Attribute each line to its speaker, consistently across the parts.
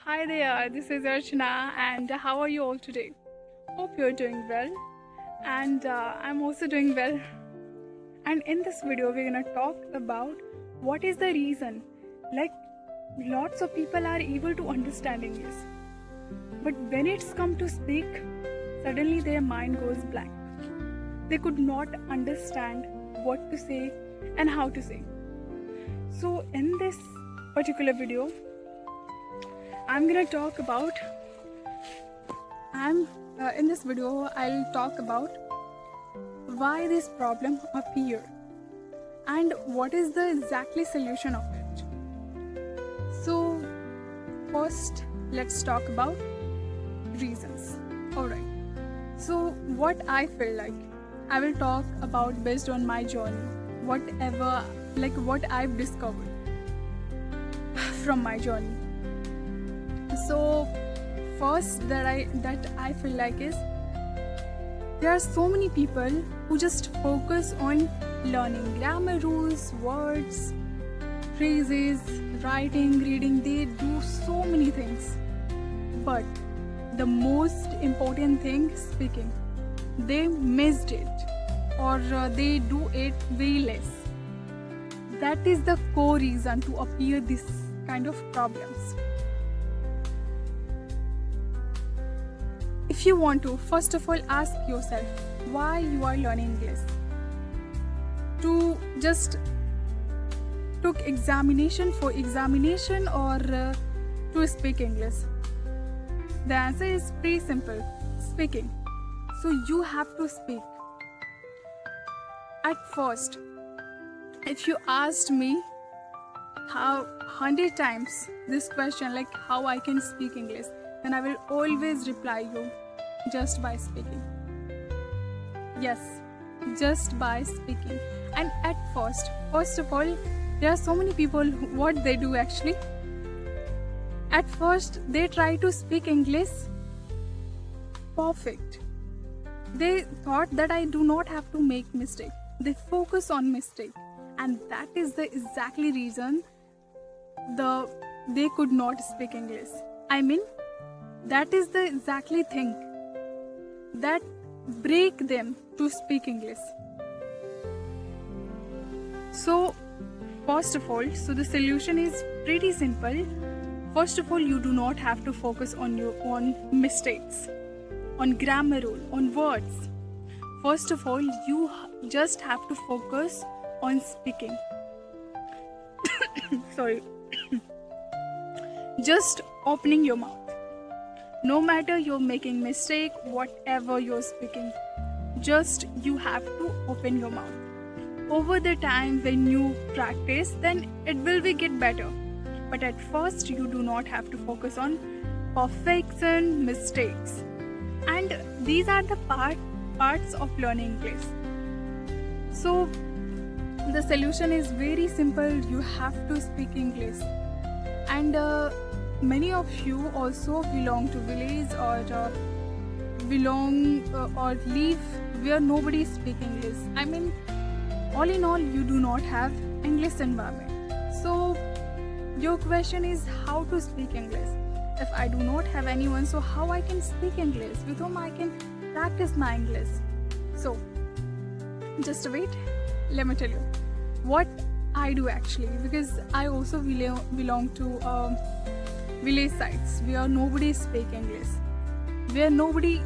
Speaker 1: Hi there, this is Archana, and how are you all today? Hope you're doing well, and I'm also doing well. And in this video, we're gonna talk about what is the reason, like lots of people are able to understand English, but when it's come to speak, suddenly their mind goes blank. They could not understand what to say and how to say. So, in this particular video, I'm gonna talk about in this video I'll talk about why this problem appeared and what is the exactly solution of it. So first let's talk about reasons. Alright. So what I feel like I will talk about based on my journey, whatever what I've discovered from my journey. So first that I feel like is there are so many people who just focus on learning grammar rules, words, phrases, writing, reading. They do so many things, but the most important thing, speaking, they missed it, or they do it way less. That is the core reason to appear this kind of problems. If you want to, first of all, ask yourself why you are learning English. To just took examination for examination or to speak English? The answer is pretty simple: speaking. So you have to speak. At first, if you asked me how 100 times this question, like how I can speak English, then I will always reply you just by speaking. Yes, just by speaking. And at first of all, there are so many people what they do actually. At first, they try to speak English perfect. They thought that I do not have to make mistake. They focus on mistake, and that is the exactly reason they could not speak English. I mean, that is the exactly thing that break them to speak English. So first of all, so the solution is pretty simple. First of all, you do not have to focus on your own mistakes, on grammar rule, on words. First of all, you just have to focus on speaking. Sorry. Just opening your mouth. No matter you're making mistake, whatever you're speaking, just you have to open your mouth. Over the time when you practice, then it will get better. But at first, you do not have to focus on perfection, mistakes. And these are the parts of learning English. So the solution is very simple. You have to speak English. And many of you also belong to village or or live where nobody speaks English. I mean, all in all, you do not have English environment. So your question is how to speak English. If I do not have anyone, so how I can speak English? With whom I can practice my English? So just wait. Let me tell you what I do actually, because I also belong to village sites where nobody speaks English, where nobody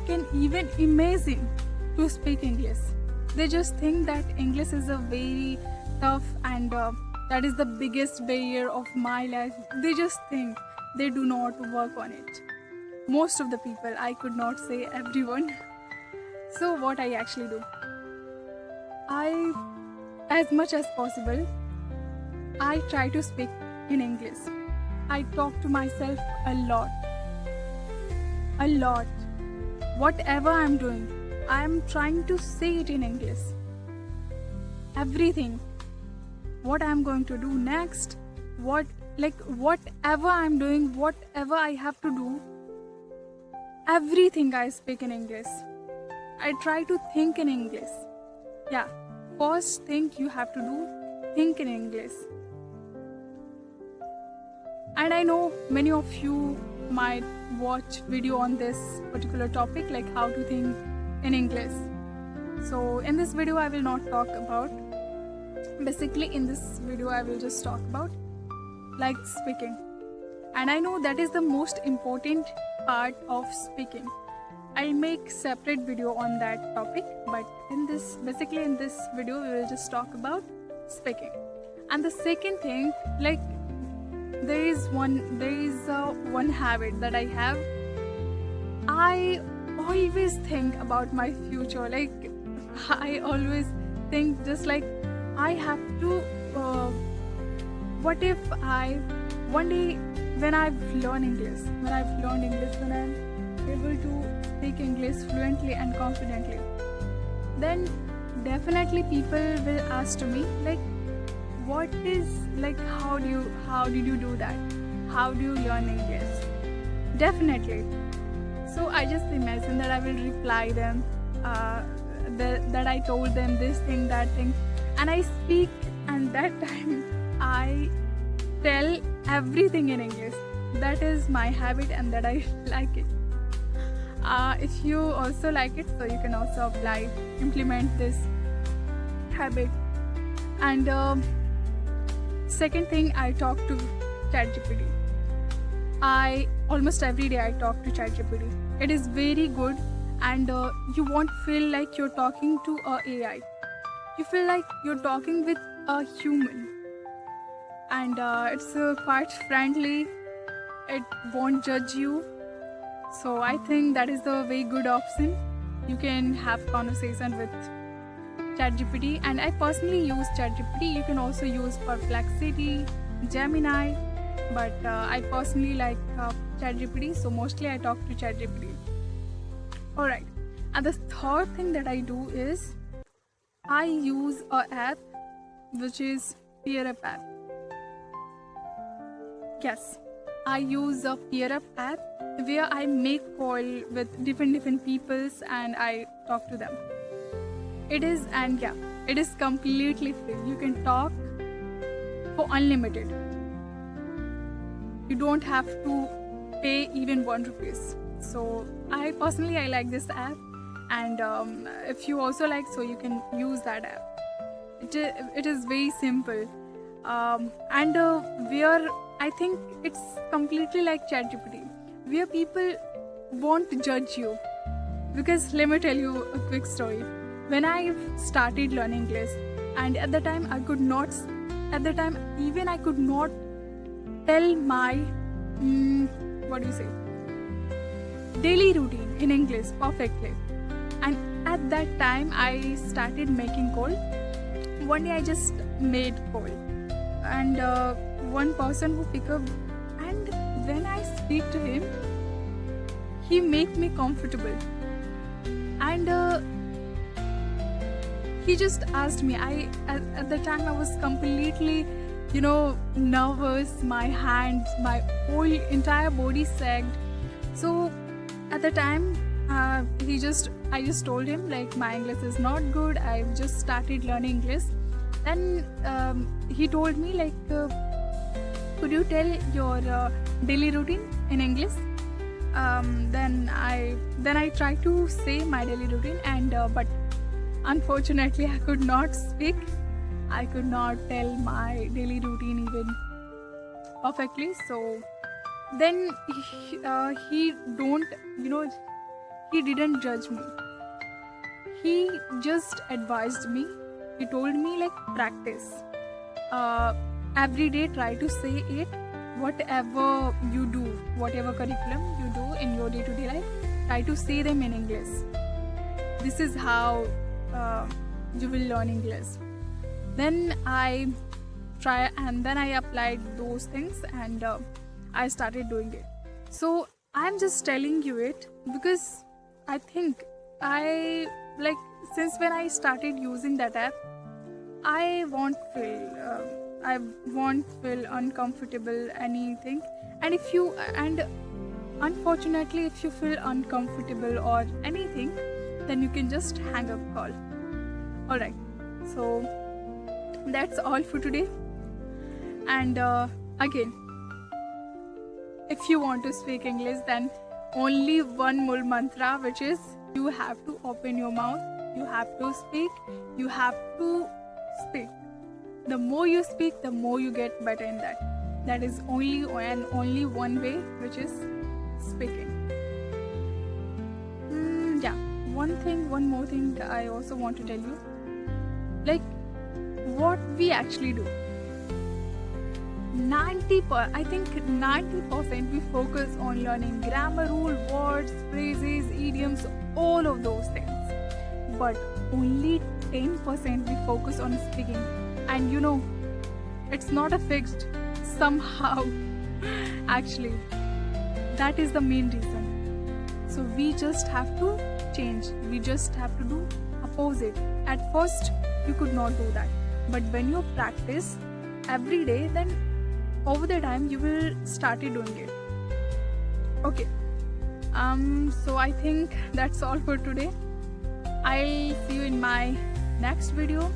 Speaker 1: can even imagine to speak English. They just think that English is a very tough and that is the biggest barrier of my life. They just think, they do not work on it. Most of the people, I could not say everyone. So what I actually do, as much as possible, I try to speak in English. I talk to myself a lot. Whatever I'm doing, I'm trying to say it in English. Everything. What I'm going to do next, whatever I'm doing, whatever I have to do, everything I speak in English. I try to think in English. Yeah, first thing you have to do, think in English. And I know many of you might watch video on this particular topic, like how to think in English. So in this video I will not talk about, basically in this video I will just talk about like speaking. And I know that is the most important part of speaking. I'll make separate video on that topic, but in this video we will just talk about speaking. And the second thing, like there is one habit that I have. I always think about my future. Like I always think just like I have to what if one day when I've learned English, when I'm able to speak English fluently and confidently, then definitely people will ask to me like, what is like how did you do that? How do you learn English? Definitely. So I just imagine that I will reply them that I told them this thing, that thing, and I speak, and that time I tell everything in English. That is my habit and that I like it. If you also like it, so you can also implement this habit. And second thing, I talk to ChatGPT. Almost every day I talk to ChatGPT. It is very good, and you won't feel like you're talking to a AI. You feel like you're talking with a human, and it's quite friendly. It won't judge you. So I think that is the very good option. You can have conversation with ChatGPT, and I personally use ChatGPT. You can also use Perplexity, Gemini, but I personally like ChatGPT, so mostly I talk to ChatGPT. Alright, and the third thing that I do is I use an app which is PeerUp app. Yes, I use a PeerUp app where I make call with different peoples and I talk to them. It is completely free. You can talk for unlimited. You don't have to pay even ₹1. So I personally like this app, and if you also like, so you can use that app. It is very simple, and where I think it's completely like ChatGPT, where people won't judge you. Because let me tell you a quick story. When I started learning English, and at the time I could not tell my daily routine in English perfectly. And at that time I started making call. One day I just made call, and one person who pick up, and when I speak to him, he make me comfortable, and he just asked me. At the time I was completely nervous. My hands, my whole entire body sagged. So at the time I just told him like, my English is not good, I've just started learning English. Then he told me like, could you tell your daily routine in English? Then I tried to say my daily routine, and but unfortunately I could not speak. I could not tell my daily routine even perfectly. So then he didn't judge me. He just advised me. He told me like, practice. Every day try to say it. Whatever you do, whatever curriculum you do in your day-to-day life, try to say them in English. This is how you will learn English. Then I applied those things, and I started doing it. So I'm just telling you it because I think since when I started using that app, I won't feel uncomfortable anything. And unfortunately, if you feel uncomfortable or anything, then you can just hang up call. Alright, so that's all for today. And again, if you want to speak English, then only one more mantra, which is you have to open your mouth, you have to speak, you have to speak. The more you speak, the more you get better in that. That is only one way, which is speaking. Yeah, one more thing that I also want to tell you, like what we actually do. I think 90% we focus on learning grammar rule, words, phrases, idioms, all of those things. But only 10% we focus on speaking. And you know, it's not a fixed somehow. Actually, that is the main reason. So we just have to change. We just have to do opposite. At first, you could not do that. But when you practice every day, then over the time you will start doing it. Okay. So I think that's all for today. I'll see you in my next video.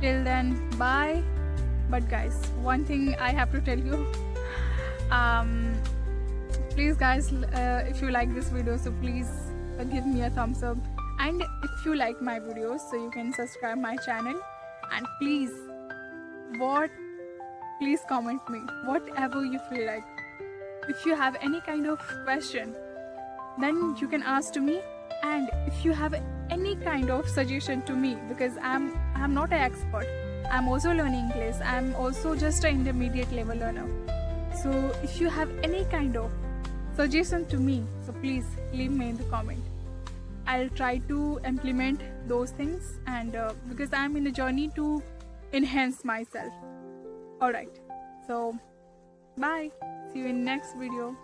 Speaker 1: Till then, bye. But guys, one thing I have to tell you. Please guys, if you like this video, so please give me a thumbs up. And if you like my videos, so you can subscribe my channel. And please comment me whatever you feel like. If you have any kind of question, then you can ask to me. And if you have any kind of suggestion to me, because I'm not an expert, I'm also learning English, I'm also just an intermediate level learner. So if you have any kind of suggestion to me, so please leave me in the comment. I'll try to implement those things, and because I'm in a journey to enhance myself. Alright, so bye, see you in next video.